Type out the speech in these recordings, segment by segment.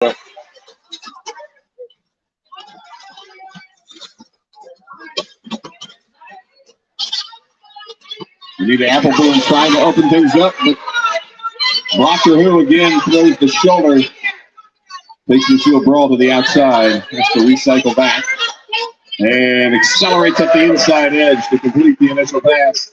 Anita Appleboom trying to open things up, but Blocker who again throws the shoulder. Takes the field brawl to the outside. Has to recycle back. And accelerates up the inside edge to complete the initial pass.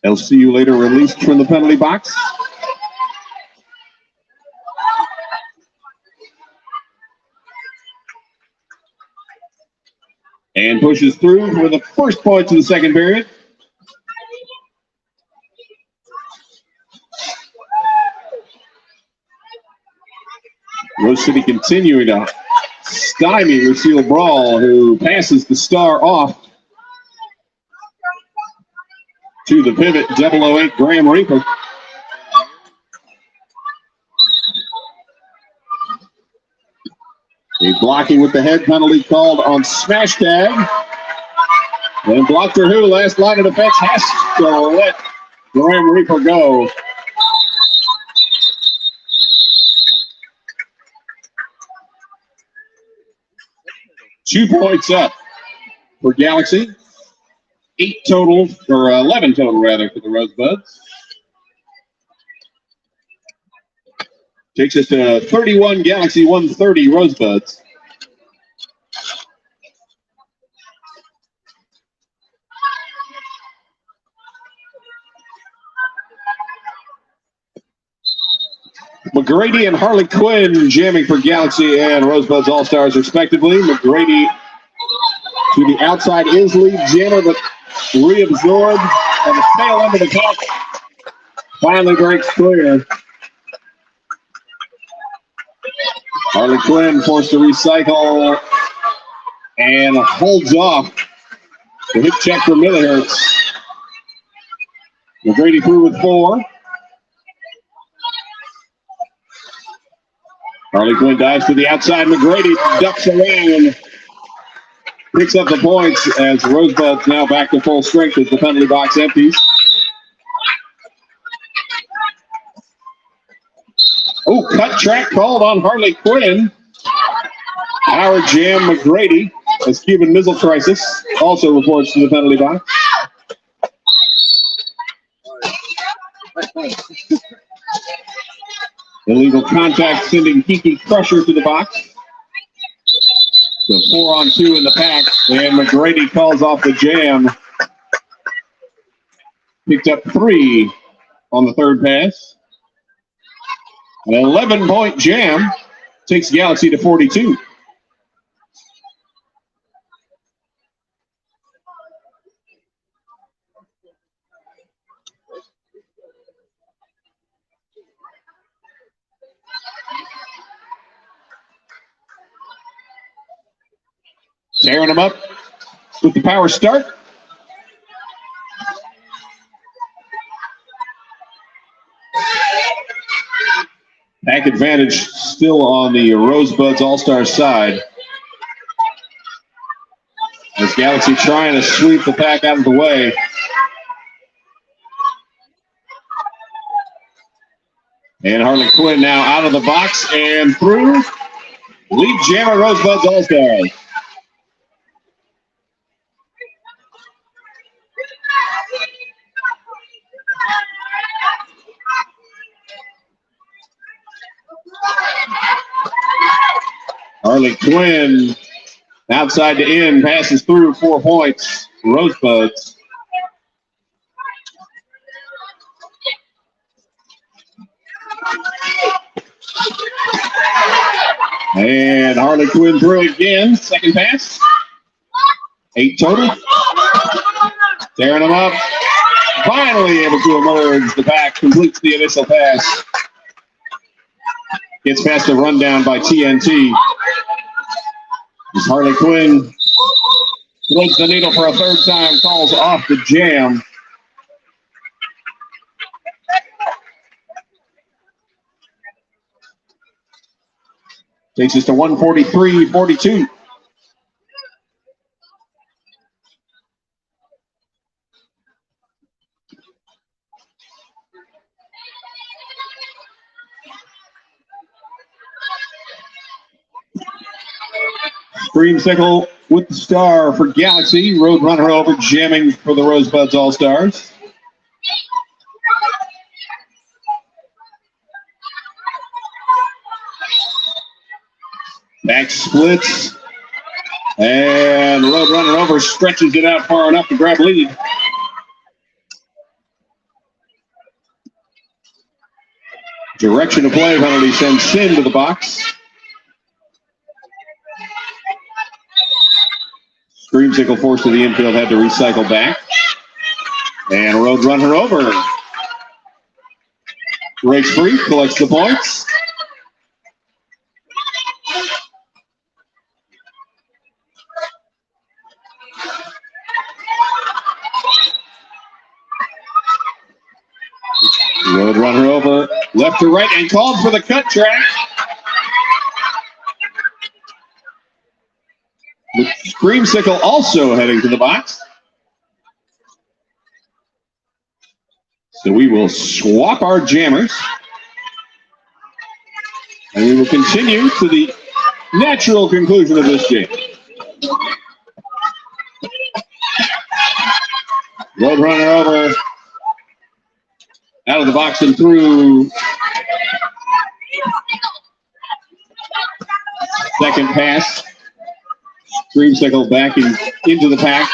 LCU later released from the penalty box. And pushes through for the first points of the second period. Rose City continuing to stymie Lucille Brawl, who passes the star off to the pivot, 008 Graham Reaper. A blocking with the head penalty called on smash tag. And Blocker who, last line of defense, has to let Graham Reaper go. Two points up for Galaxy. 8 total, or 11 total rather, for the Rosebuds. Takes us to 31 Galaxy, 130 Rosebuds. McGrady and Harley Quinn jamming for Galaxy and Rosebuds All-Stars respectively. McGrady to the outside is lead jammer, but reabsorbed on the tail end of the puck. Finally breaks clear. Harley Quinn forced to recycle and holds off the hip check for Millihertz. McGrady through with 4. Harley Quinn dives to the outside. McGrady ducks around, picks up the points as Rosebuds now back to full strength as the penalty box empties. Oh, cut track called on Harley Quinn. Howard jam McGrady as Cuban missile crisis also reports to the penalty box. Illegal contact sending Kiki Crusher to the box. So 4-on-2 in the pack, and McGrady calls off the jam. Picked up 3 on the third pass. An 11-point jam takes Galaxy to 42. Tearing them up with the power start. Pack advantage still on the Rosebuds All-Star side. As Galaxy trying to sweep the pack out of the way. And Harley Quinn now out of the box and through. Lead jammer Rosebuds All-Stars. Harley Quinn outside to in, passes through 4 points. Rosebuds. And Harley Quinn through again. Second pass. 8 total. Tearing them up. Finally able to emerge. The back completes the initial pass. Gets past a rundown by TNT. As Harley Quinn threads the needle for a third time, calls off the jam. Takes us to 143-42. Creamsicle with the star for Galaxy. Roadrunner over, jamming for the Rosebuds All-Stars. Back splits. And Roadrunner over stretches it out far enough to grab lead. Direction of play, penalty sends Sin to the box. Creamsicle forced to the infield, had to recycle back. And Roadrunner over. Breaks free, collects the points. Roadrunner over, left to right, and called for the cut track. Creamsicle also heading to the box. So we will swap our jammers. And we will continue to the natural conclusion of this game. Roadrunner over. Out of the box and through. Second pass. Creamsicle back into the pack.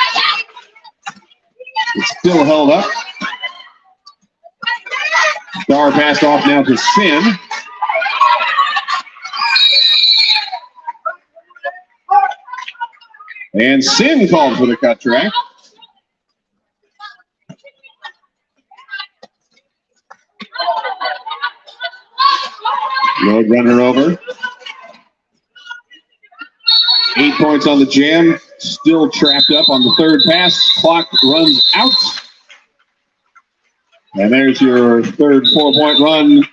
It's still held up. Star passed off now to Sin. And Sin called for the cut track. Roadrunner over. 8 points on the jam. Still trapped up on the third pass. Clock runs out. And there's your third 4-point run.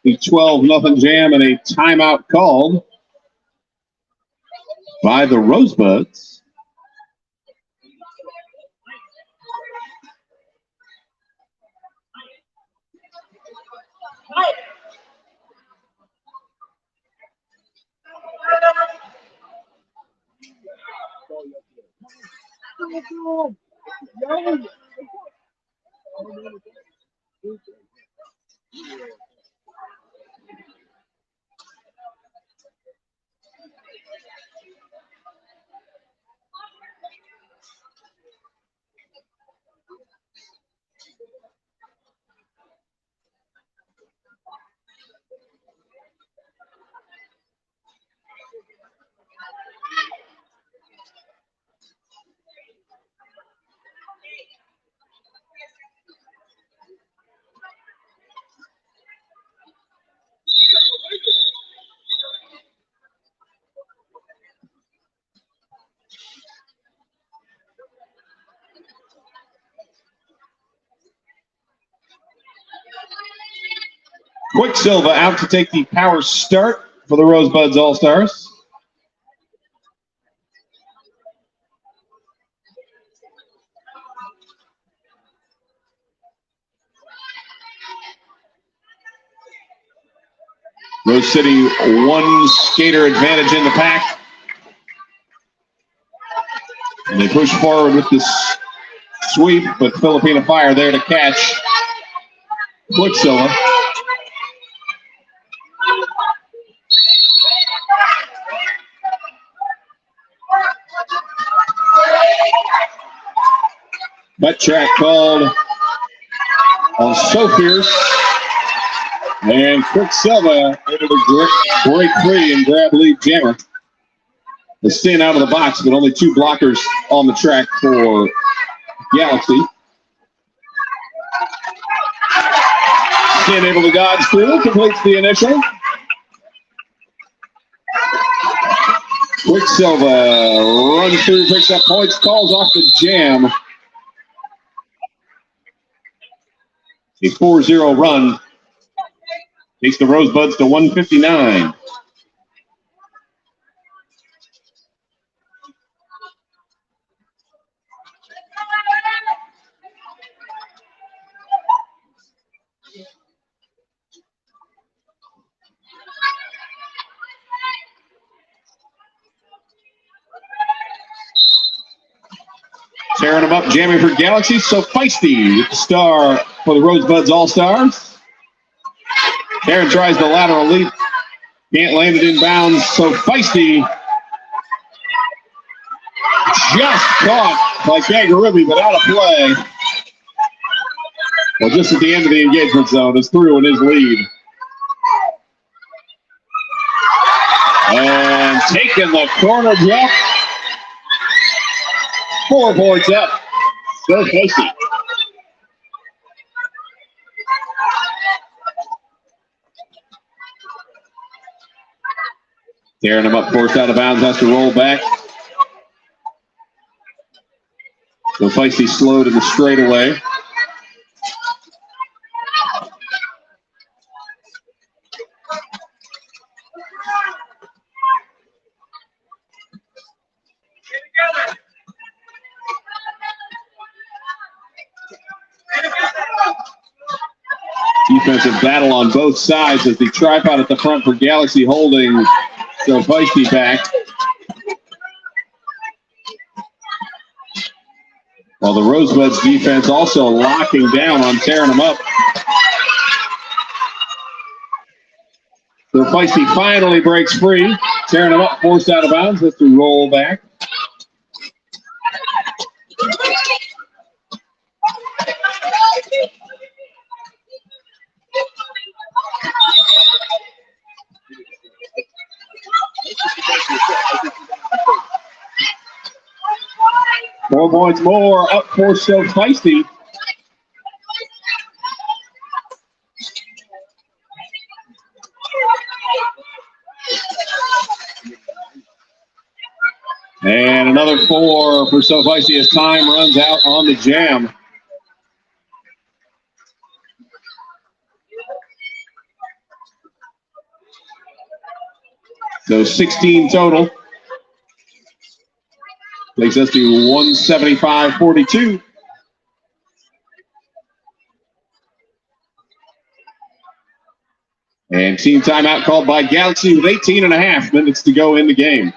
The 12-0 jam and a timeout called by the Rosebuds. Quicksilver out to take the power start for the Rosebuds All-Stars. Rose City, one skater advantage in the pack. And they push forward with this sweep, but Filipina Fire there to catch Quicksilver. Butt track called on Sophier's. And Quicksilver able to break free and grab lead jammer. They stand out of the box, but only two blockers on the track for Galaxy. Sin able to dodge through, completes the initial. Quicksilver runs through, picks up points, calls off the jam. A 4-0 run takes the Rosebuds to 159. Tearing them up, jamming for Galaxy. So feisty with the star for the Rosebuds All-Stars. Taryn tries the lateral leap. Can't land it in bounds. So feisty. Just caught by Kangaroo, but out of play. Well, just at the end of the engagement zone, is through in his lead. And taking the corner drop. 4 points up. So feisty. Tearing him up, forced out of bounds, has to roll back. So feisty slowed in the straightaway. Defensive battle on both sides as the tripod at the front for Galaxy holding so feisty back. While the Rosebuds defense also locking down on tearing them up. So feisty finally breaks free. Tearing them up, forced out of bounds, has to roll back. Four points more up for so feisty. And another 4 for so feisty as time runs out on the jam. So 16 total. Takes us to 175-42. And team timeout called by Galaxy with 18.5 minutes to go in the game.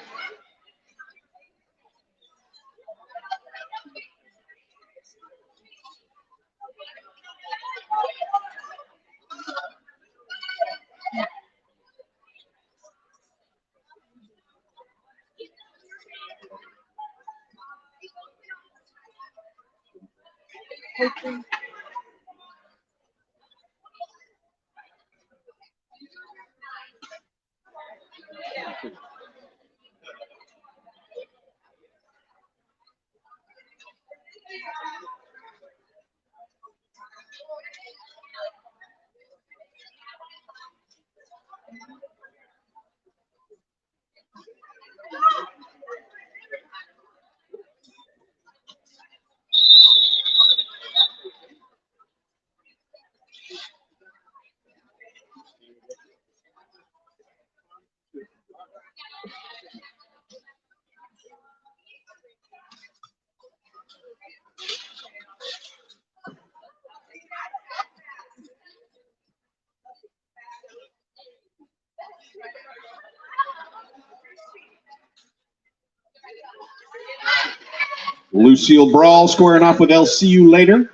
Lucille Brawl squaring off with LCU later.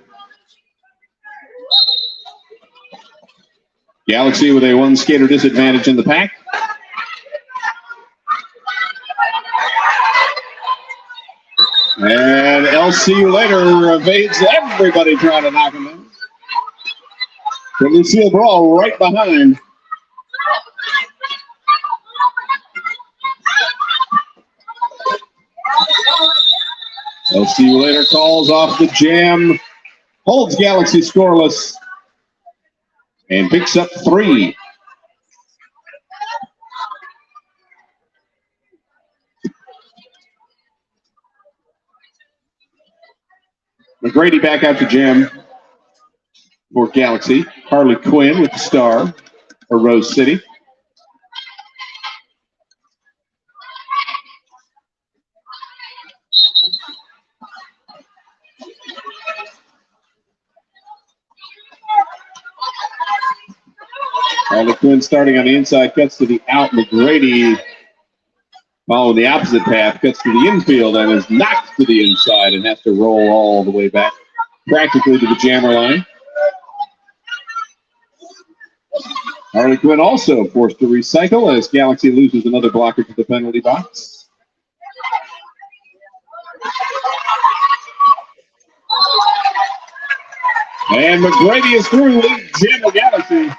Galaxy with a 1 skater disadvantage in the pack. And LCU later evades everybody trying to knock him in. But Lucille Brawl right behind. LCU later calls off the jam, holds Galaxy scoreless, and picks up 3. McGrady back out to jam for Galaxy. Harley Quinn with the star for Rose City. Harley Quinn starting on the inside, cuts to the out. McGrady Following the opposite path, cuts to the infield and is knocked to the inside and has to roll all the way back, practically to the jammer line. Harley Quinn also forced to recycle as Galaxy loses another blocker to the penalty box. And McGrady is through with Jammer Galaxy.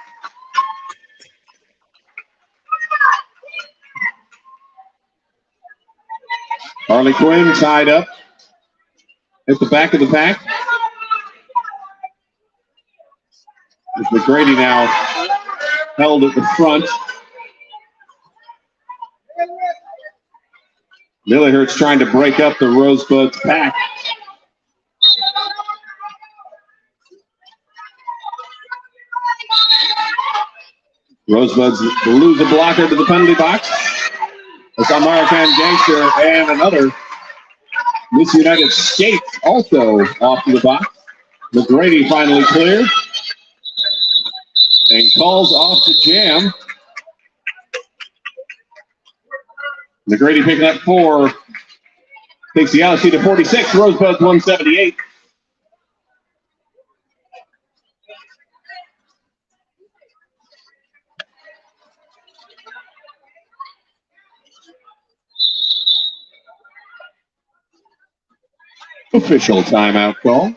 Harley Quinn tied up at the back of the pack. With McGrady now held at the front. Millihert's trying to break up the Rosebuds pack. Rosebuds lose a blocker to the penalty box. It's American Gangster and another Miss United skate also off to the box. McGrady finally cleared and calls off the jam. McGrady picking up 4. Takes the Galaxy to 46. Rosebuds 178. Official timeout call.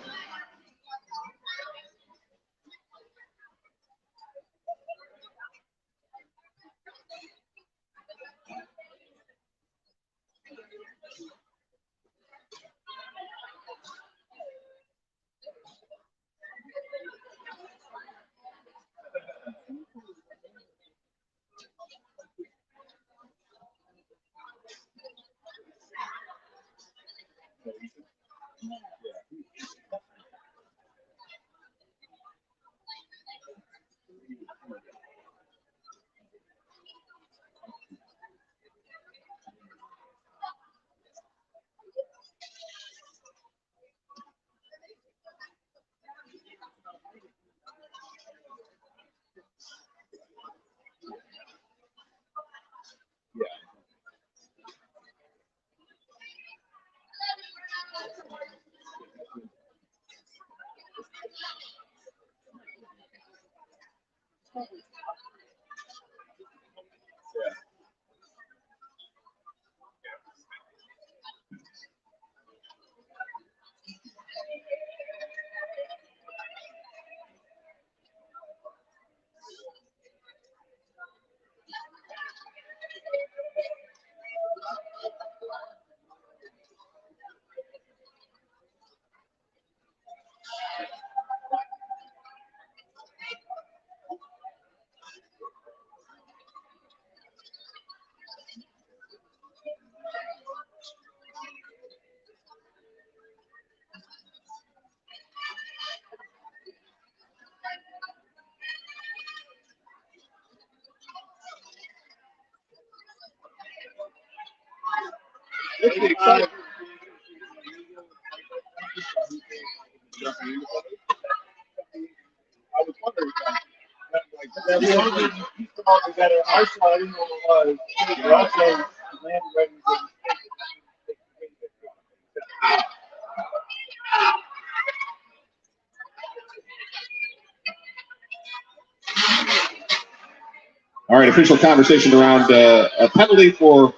All right, official conversation around a penalty for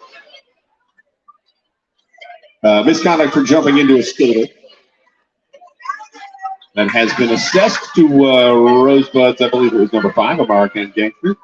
misconduct for jumping into a scooter. That has been assessed to Rosebuds, I believe it was number 5, American Gangster.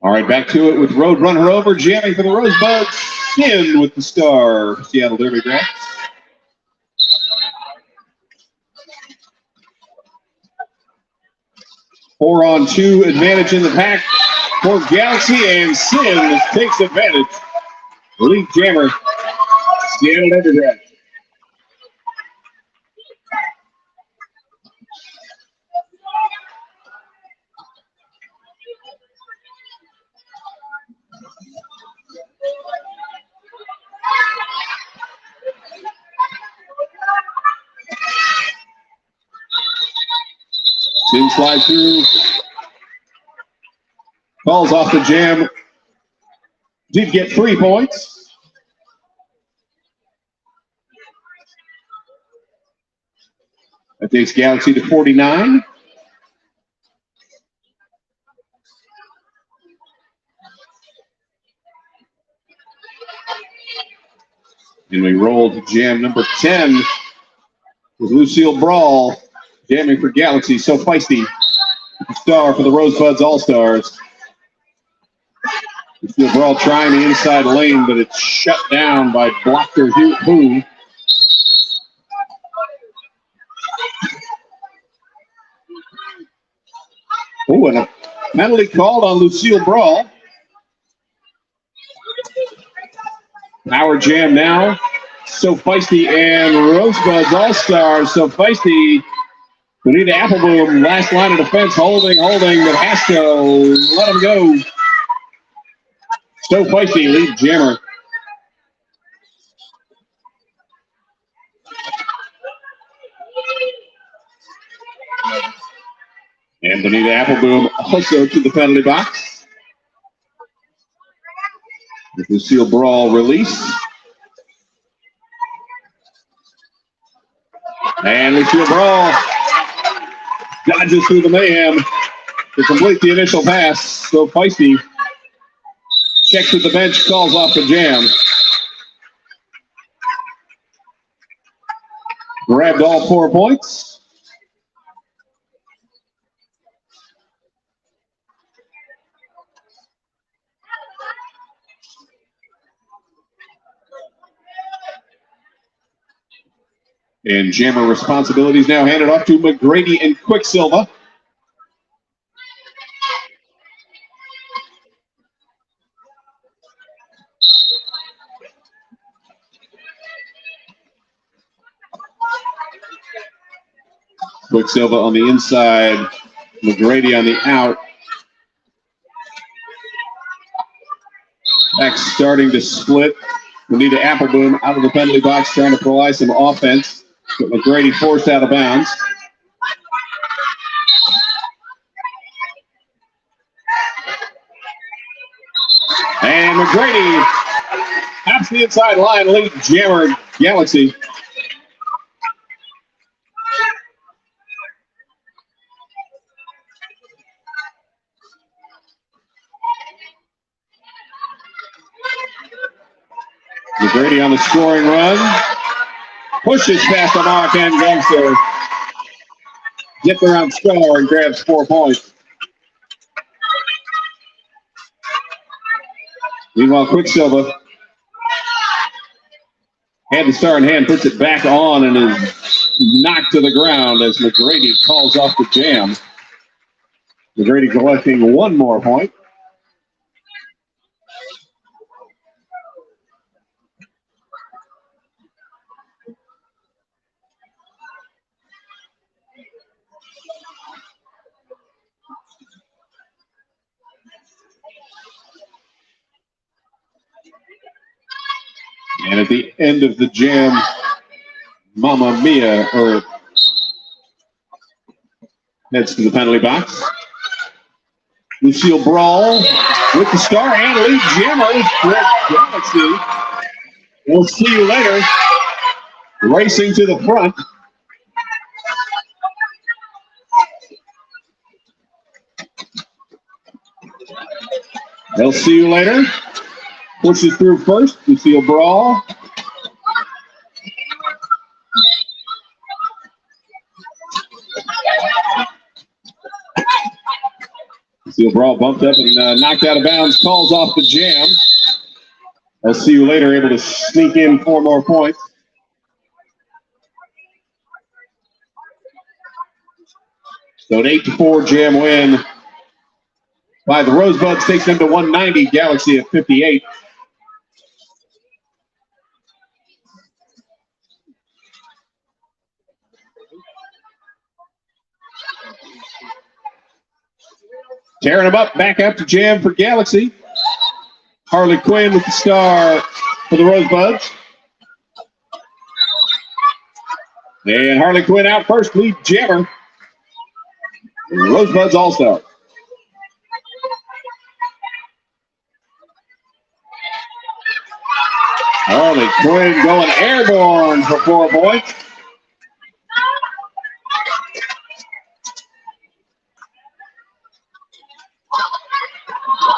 All right, back to it with Roadrunner over, jamming for the Rosebuds. Sin with the star, Seattle Derby Brats. Four-on-two advantage in the pack for Galaxy, and Sin takes advantage. Lead jammer, Seattle Derby Brats. Sin slides through. Falls off the jam. Did get 3 points. That takes Galaxy to 49. And we roll to jam number 10 with Lucille Brawl jamming for Galaxy. So feisty. Star for the Rosebuds All-Stars. Lucille Brawl trying the inside lane, but it's shut down by blocker Who. Oh, and a penalty called on Lucille Brawl. Power jam now. So feisty and Rosebuds All-Stars. So feisty. Bonita Appleboom, last line of defense, holding, but has to let him go. So feisty, lead jammer. And Bonita Appleboom also to the penalty box. With Lucille Brawl release. And Lucille Brawl dodges through the mayhem to complete the initial pass. So feisty. Checks with the bench, calls off the jam. Grabbed all 4 points. And jammer responsibilities now handed off to McGrady and Quicksilver. Quicksilver on the inside, McGrady on the out. Back starting to split. Bonita Appleboom out of the penalty box trying to provide some offense, but McGrady forced out of bounds. And McGrady taps the inside line, lead jammer Galaxy. McGrady on the scoring run. Pushes past the mark and Gangster. Gets around score and grabs 4 points. Meanwhile, Quicksilver had the star in hand, puts it back on and is knocked to the ground as McGrady calls off the jam. McGrady collecting 1 more point. And at the end of the jam, Mamma Mia heads to the penalty box. Lucille Brawl with the star and lead jammer for Galaxy. We'll see you later. Racing to the front. They'll see you later. Pushes through first. Lucille Brawl. Steel Brawl bumped up and knocked out of bounds. Calls off the jam. I'll see you later, able to sneak in 4 more points. So an 8-4 jam win by the Rosebuds takes them to 190. Galaxy at 58. Tearing them up, back out to jam for Galaxy. Harley Quinn with the star for the Rosebuds. And Harley Quinn out first, lead jammer. Rosebuds all-star. Harley Quinn going airborne for 4 points.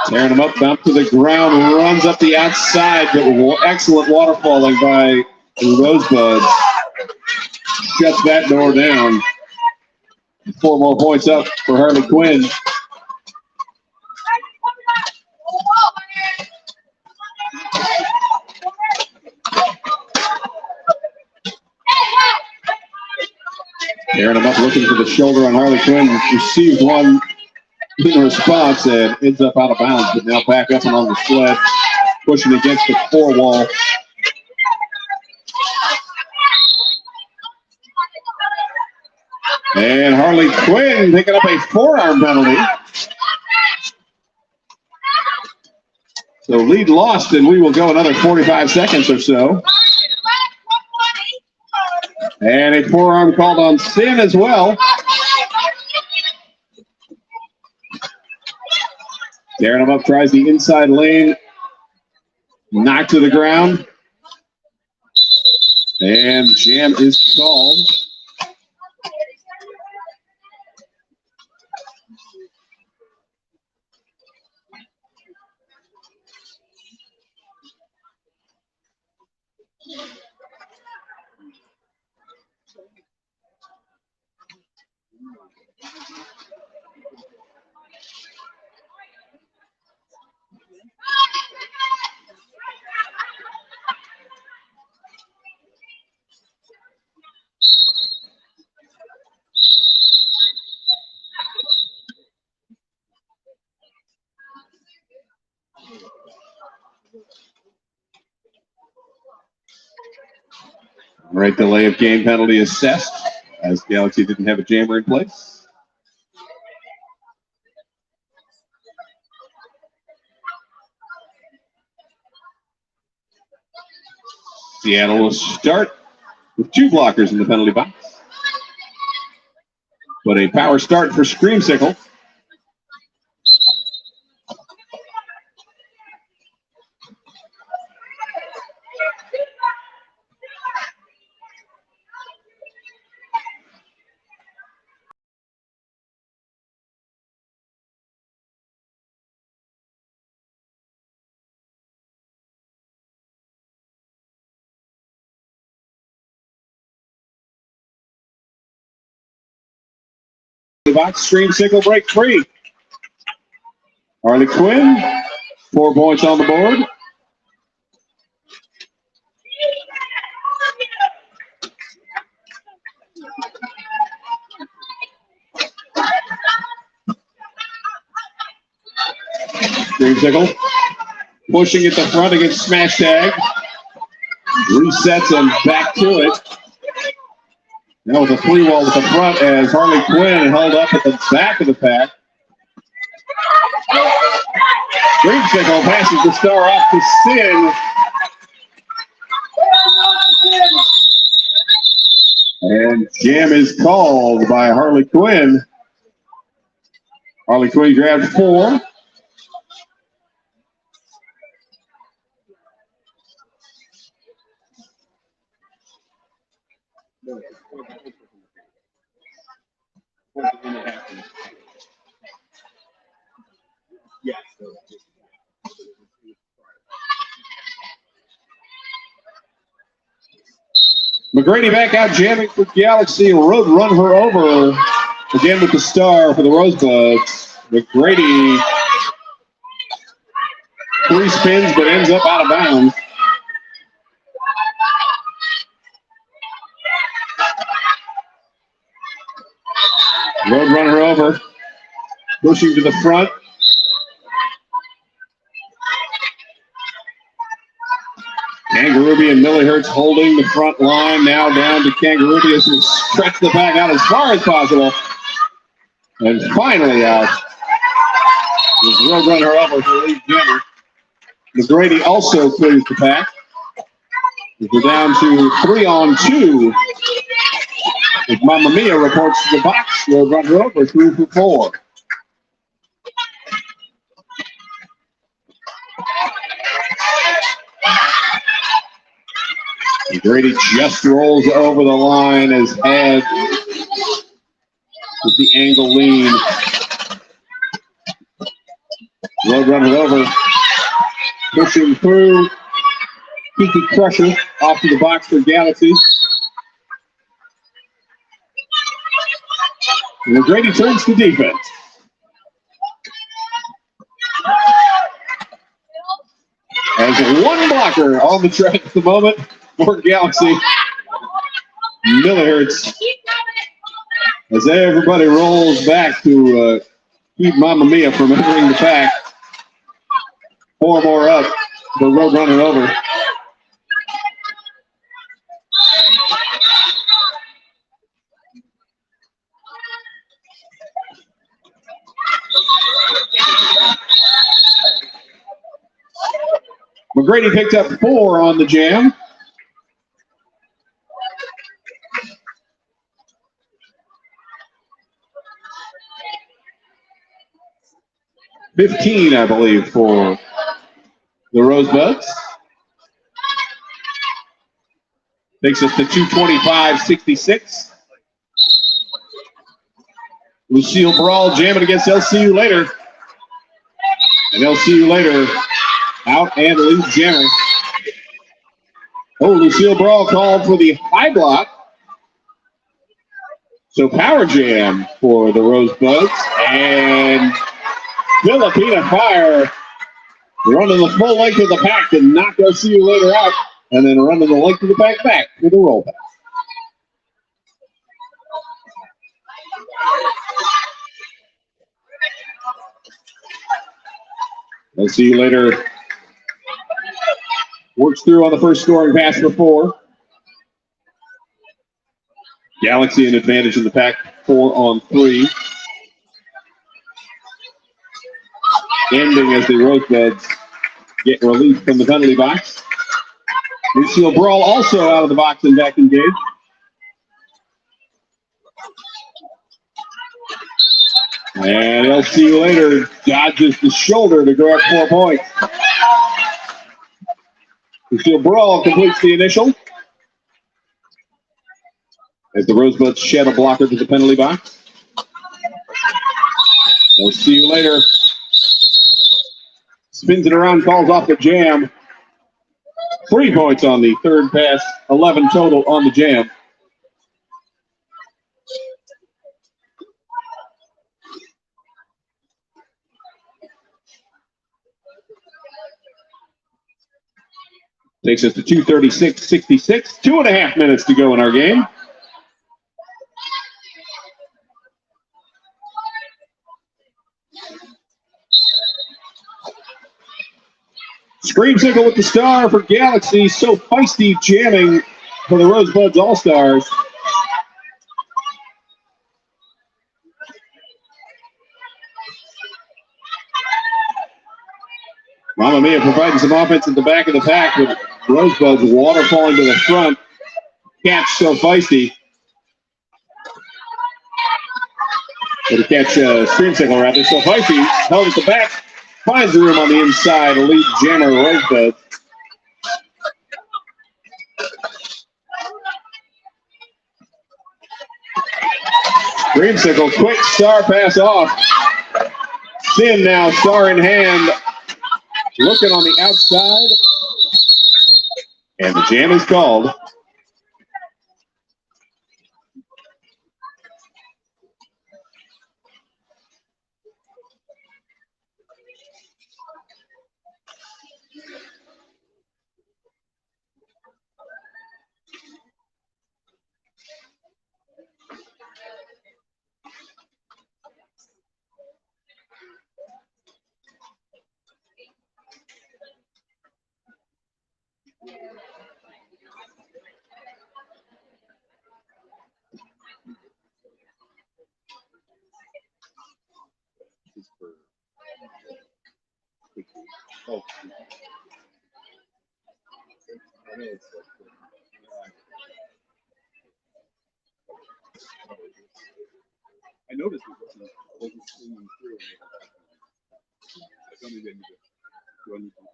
Tearing him up, bump to the ground, runs up the outside, but excellent waterfalling by the Rosebuds. Shuts that door down. 4 more points up for Harley Quinn. Tearing him up, looking for the shoulder on Harley Quinn. Receives one in response and ends up out of bounds, but now back up and on the sled, pushing against the 4 wall. And Harley Quinn picking up a forearm penalty. So lead lost, and we will go another 45 seconds or so. And a forearm called on Sin as well. Tearing him up, tries the inside lane. Knocked to the ground. And jam is called. Right delay of game penalty assessed, as Galaxy didn't have a jammer in place. Seattle will start with 2 blockers in the penalty box. But a power start for Screamsicle. Box, Screamsicle break free. Harley Quinn, 4 points on the board. Screamsicle pushing at the front against Smash Tag. Resets and back to it. That was a 3 wall at the front as Harley Quinn held up at the back of the pack. Screamsicle passes the star off to Sin. And jam is called by Harley Quinn. Harley Quinn grabbed 4. McGrady back out jamming for Galaxy. Road run her over again with the star for the Rosebuds. McGrady, 3 spins but ends up out of bounds. Roadrunner over, pushing to the front. Kangarooby and Millihertz holding the front line. Now down to Kangarooby as he stretch the back out as far as possible. And finally out. There's Roadrunner over for Lee Jenner. McGrady also clears the pack. We're down to 3-on-2. As Mamma Mia reports to the box, Roadrunner over 3 for 4. Grady just rolls over the line as head with the angle lean. Roadrunner over, pushing through. Kiki Crusher off to the box for Galaxy. And Grady turns to defense. Has one blocker on the track at the moment for Galaxy. Millihertz. As everybody rolls back to keep Mamma Mia from entering the pack. 4 more up. The Roadrunner over. McGrady picked up 4 on the jam. $15, I believe, for the Rosebuds. Takes us to 225.66. Lucille Brawl jamming against LCU later. And LCU later out and leaves Jenner. Oh, Lucille Brawl called for the high block. So power jam for the Rosebuds. And Filipina Fire running the full length of the pack to knock LCU later out. And then running the length of the pack back with the roll pass. LCU later works through on the first scoring pass for 4. Galaxy an advantage in the pack, 4-on-3. Ending as the Rosebuds get released from the penalty box. Lucille Brawl also out of the box and back engaged. And LCU later dodges the shoulder to grab 4 points. Lucille Brawl completes the initial. As the Rosebuds shed a blocker to the penalty box. LCU later spins it around, calls off the jam. 3 points on the third pass, 11 total on the jam. Takes us to 236.66. 2.5 minutes to go in our game. Scream signal with the star for Galaxy. So feisty jamming for the Rosebuds All-Stars. Mamma Mia providing some offense at the back of the pack with Rosebuds waterfalling to the front. Catch So Feisty. Or to catch Scream signal rather. So Feisty held at the back. Finds the room on the inside. Elite jammer Rosebud. Dreamsicle, quick star pass off. Sin now, star in hand. Looking on the outside. And the jam is called. I noticed it wasn't streaming through. Somebody didn't do anything.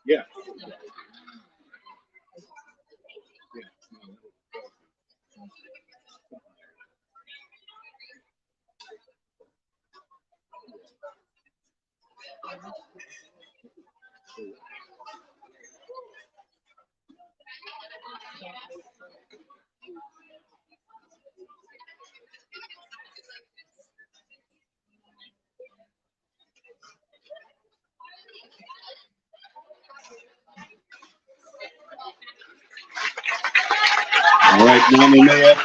Yeah. All right, Nami Maya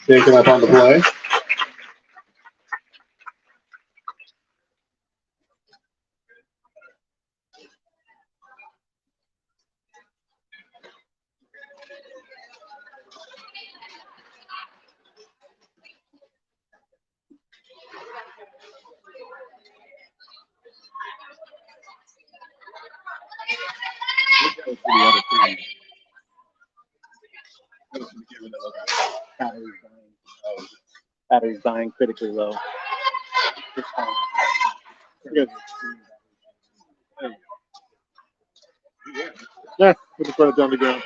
taking up on the play. Battery's dying critically low. Yeah, we just put it down to go.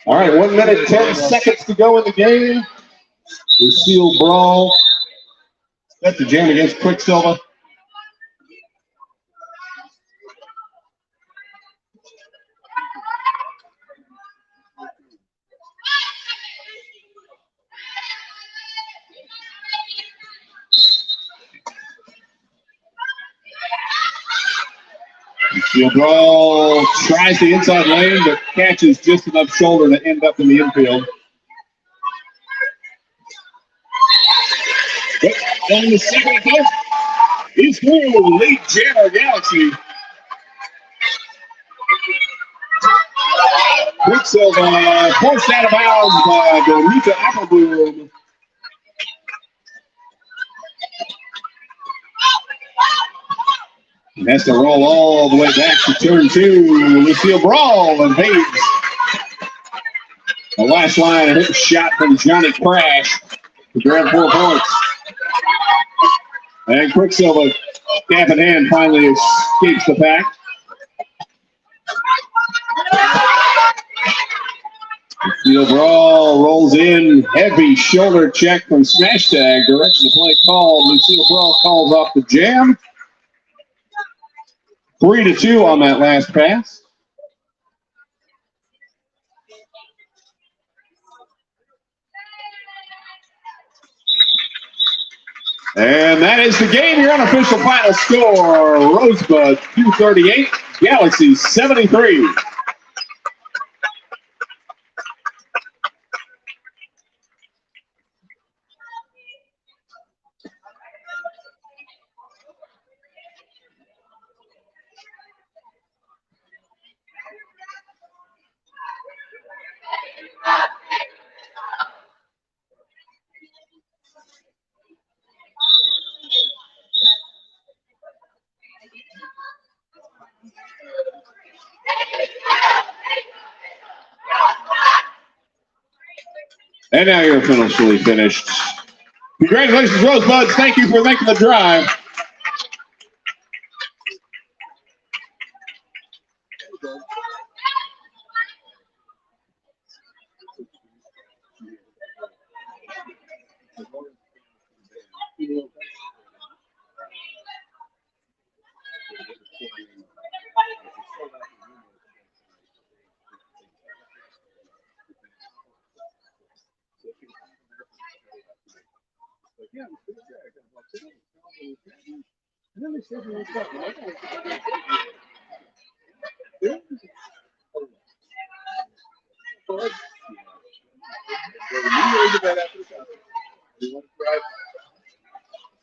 All right, 1 minute, 10 seconds to go in the game. Lucille Brawl set the jam against Quicksilver. Lucille Brawl tries the inside lane, but catches just enough shoulder to end up in the infield. But on the second attempt, he's through late jammer Galaxy. Quicksilver forced out of bounds by Dorita Applebloom. And has to roll all the way back to turn 2. Lucille Brawl and Hayes. The last line, a hit shot from Johnny Crash to grab 4 points. And Quicksilver, cap in hand, finally escapes the pack. Lucille Brawl rolls in, heavy shoulder check from Smash Tag. Direction of play called. Lucille Brawl calls off the jam. 3-2 on that last pass. And that is the game. Your unofficial final score: Rosebud 238, Galaxy 73. And now you're officially finished. Congratulations, Rosebuds. Thank you for making the drive.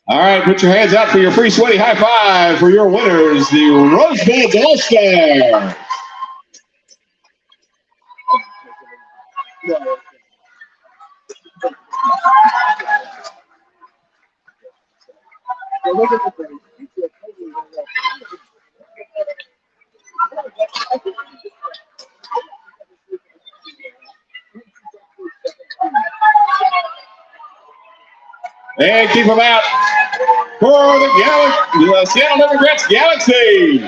All right, put your hands up for your free sweaty high five for your winners, the Rosebuds All-Stars. And keep them out for the Seattle Derby Brats Galaxy.